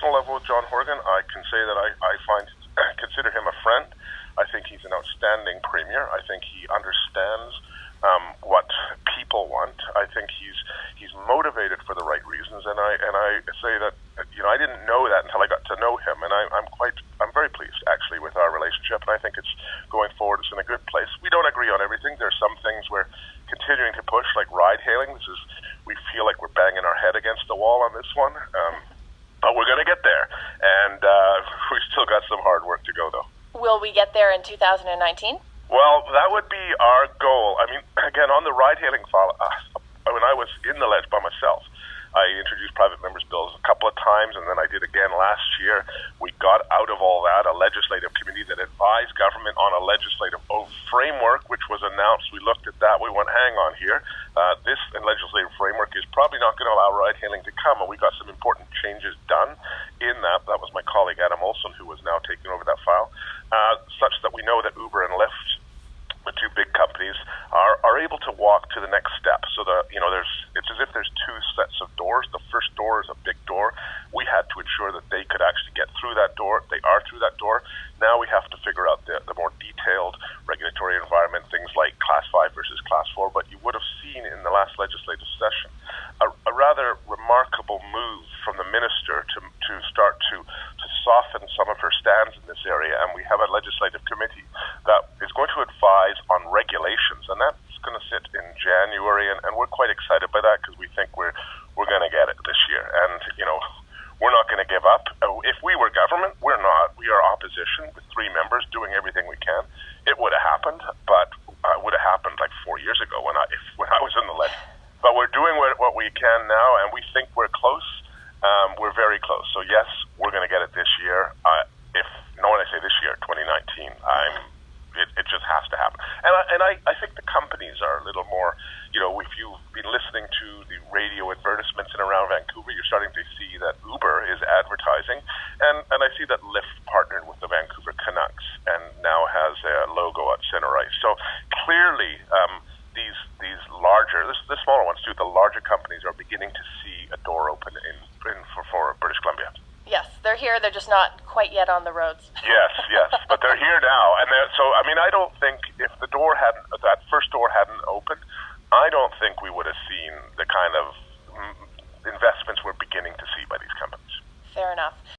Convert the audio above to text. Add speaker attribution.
Speaker 1: personal level with John Horgan, I can say that consider him a friend. I think he's an outstanding premier. I think he understands what people want. I think he's motivated for the right reasons, and I say that I didn't know that until I got to know him, and I'm very pleased actually with our relationship, and I think it's going forward. It's in a good place. We don't agree on everything. There's some things we're continuing to push, like ride hailing. We feel like we're banging our head against the wall on this one, but we're going to get there, and we've still got some hard work to go though.
Speaker 2: Will we get there in 2019?
Speaker 1: Well, that would be our goal. I mean, again, on the ride-hailing file, when I was in the ledge by myself, I introduced private members' bills a couple of times, and then I did again last year. We got out of all that a legislative committee that advised government on a legislative framework, which was announced. We looked at that. We went, hang on here. This legislative framework is probably not going to allow ride-hailing to come, and we got some important changes done in that. That was my colleague Adam Olson, who was now taking over that file, such that we know that Uber and Lyft, the two big companies, are able to walk to the next step. So it's as if there's two sets of doors. The first door is a big door. We had to ensure that they could actually get through that door. They are through that door. Now we have to figure out the more detailed regulatory environment, things like Class 5 versus Class 4. But you would have seen in the last legislative session a rather remarkable move from the minister to start to soften some of her stands in this area. And we have a legislative committee that is going to advise on regulations, and that's going to sit in January, and we're quite excited by that because we think we're going to get it this year. And we're not going to give up. If we were government, we're not. We are opposition with 3 members doing everything we can. It would have happened, but it would have happened like 4 years ago when I was in the ledge. But we're doing what we can now, and we think we're close. We're very close. So yes, we're going to get it this year. When I say this year, 2019, it just has to happen. And I think the companies are a little more, if you've been listening to the radio advertisements in around Vancouver, you're starting to see that Uber is advertising. And I see that Lyft partnered with the Vancouver Canucks and now has a logo at center ice. So clearly, these larger, the smaller ones too, the larger companies are beginning to see a door open for British Columbia.
Speaker 2: Yes, they're here. They're just not quite yet on the roads.
Speaker 1: Yes, but